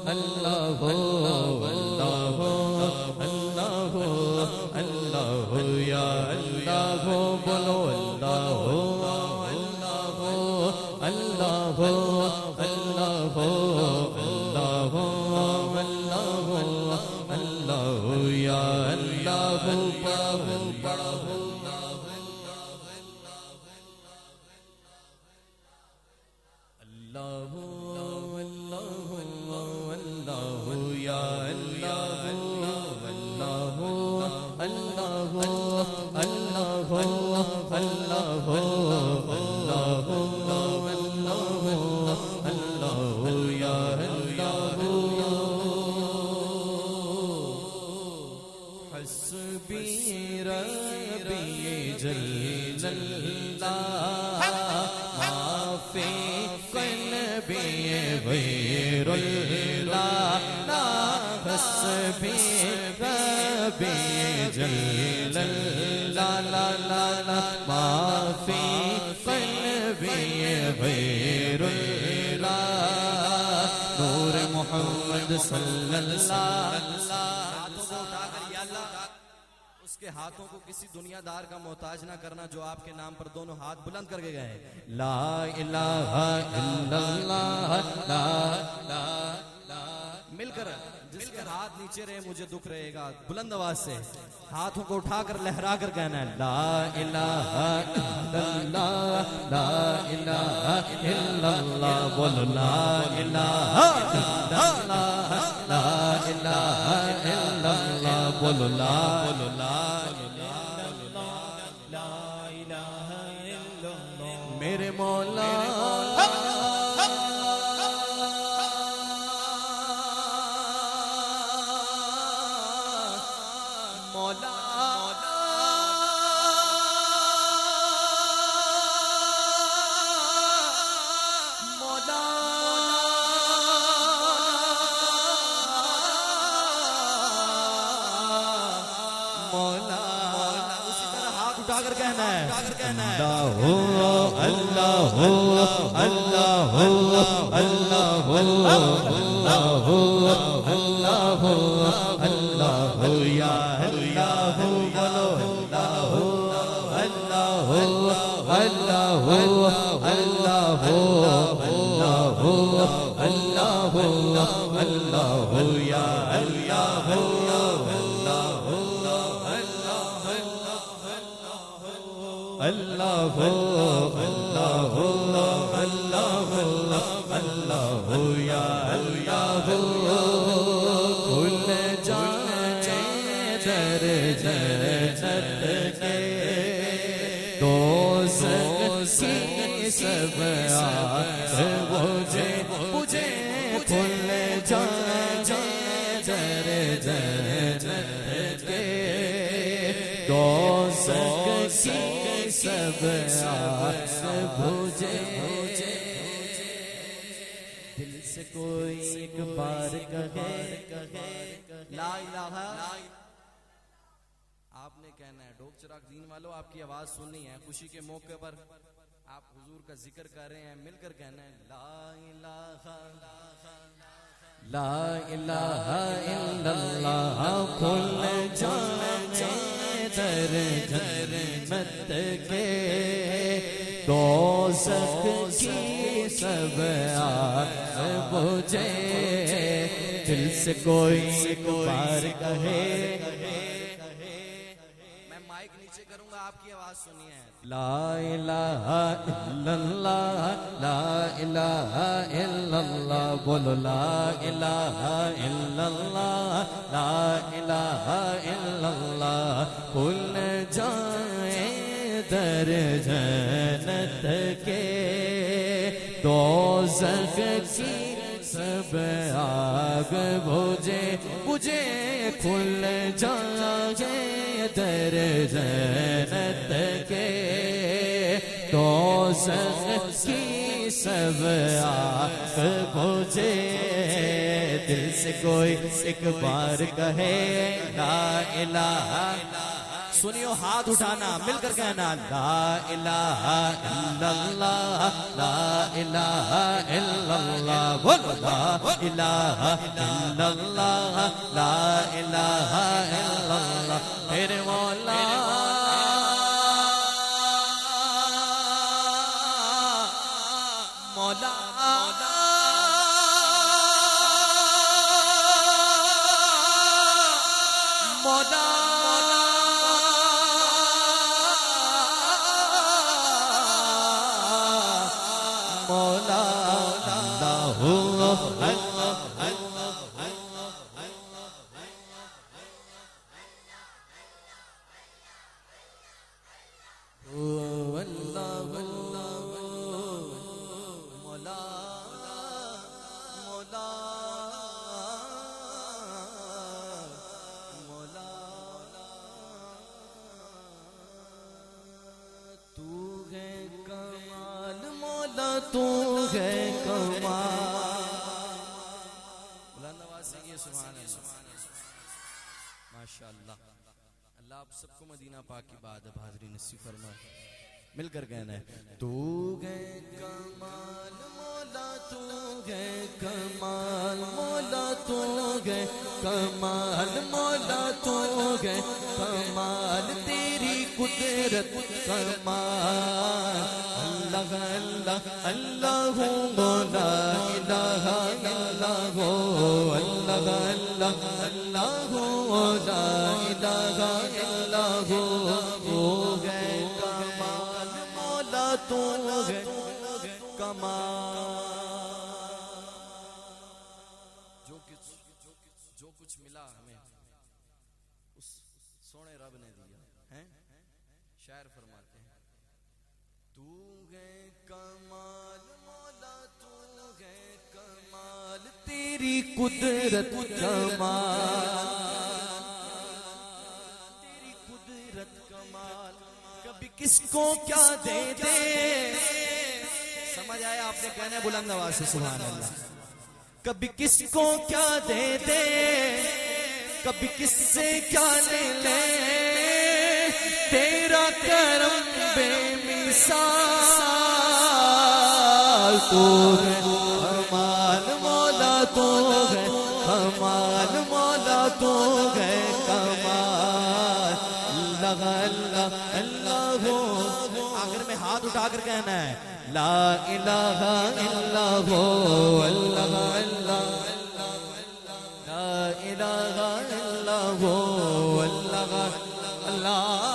اللہ اللہ اللہ اللہ یا اللہ بولو اللہ اللہ اللہ اللہ اللہ اللہ یا اللہ پڑھو صلی اللہ اس کے ہاتھوں کو کسی دنیا دار کا محتاج نہ کرنا جو آپ کے نام پر دونوں ہاتھ بلند کر کے گئے لا الہ الا اللہ لا مل کر جس کے ہاتھ نیچے رہے مجھے دکھ رہے گا بلند آواز سے ہاتھوں کو اٹھا کر لہرا کر کہنا ہے لا الہ الا اللہ لا الہ الا اللہ بولو لا الہ الا اللہ لا الہ الا اللہ بولو لا الہ الا اللہ میرے مولا اللہ اللہ اللہ اللہ اللہ اللہ یا اللہ بولو اللہ اللہ اللہ اللہ اللہ یا اللہ اللہ اللہ اللہ اللہ یا اللہ کل جائے در جنت کے دوزخ کی سب آگ مجھے کل جائے در جنت کے دوزخ کی سب آگ بھجے دل سے کوئی ایک بار کہے لا الہ آپ نے کہنا ہے ڈھوک چراغ دین والوں آپ کی آواز سننی ہے خوشی کے موقع پر آپ حضور کا ذکر کر رہے ہیں مل کر کہنا ہے لا الہ لا الہ الا اللہ کل جائے در جنت کے دوزخ کی سب آگ بجھے دل سے کوئی ایک بار کہے میں مائک نیچے کروں گا آپ کی آواز سنیے لا الہ الا اللہ لا الہ الا اللہ بولو لا الہ الا اللہ لا الہ الا اللہ کل جائے در جنت کے دوزخ کی سب آگ بجھے کھل جائے در جنت کے دوزخ کی سب آگ بجھے دل سے کوئی ایک بار کہے لا الہ سنیو ہاتھ اٹھانا مل کر کہنا لا الہ الا اللہ لا الہ الا اللہ لا الہ الا اللہ لا الہ الا اللہ میرے مولا مولا مولا مولا تو ہے کمال بلند آواز سے یہ سبحان اللہ ماشاءاللہ اللہ آپ سب کو مدینہ پاک کی بات اب حاضری نصیب فرمائے مل کر کہنا ہے تو ہے کمال مولا تو ہے کمال مولا تو ہے کمال مولا تو ہے کمال تیری قدرت کمال اللہ اللہ اللہ لا الہ الا اللہ اللہ اللہ اللہ لا الہ الا اللہ تو ہے کمال مولا تو ہے کمال جو کچھ ملا ہمیں اس سونے رب نے دیا ہے شاعر فرماتے ہیں تو ہے کمال مولا تو ہے کمال تیری قدرت کمال تیری قدرت کمال کبھی کس کو کیا دے دے سمجھ آیا آپ نے کہنا ہے بلند آواز سے سبحان اللہ کبھی کس کو کیا دے دے کبھی کس سے کیا لے لے تیرا کرم بے مثال تو ہے کمال مولا تو ہے کمال مولا تو ہے کمال اللہ اللہ اللہ آخر میں ہاتھ اٹھا کر کہنا ہے لا الہ الا اللہ اللہ اللہ لا الہ الا اللہ اللہ اللہ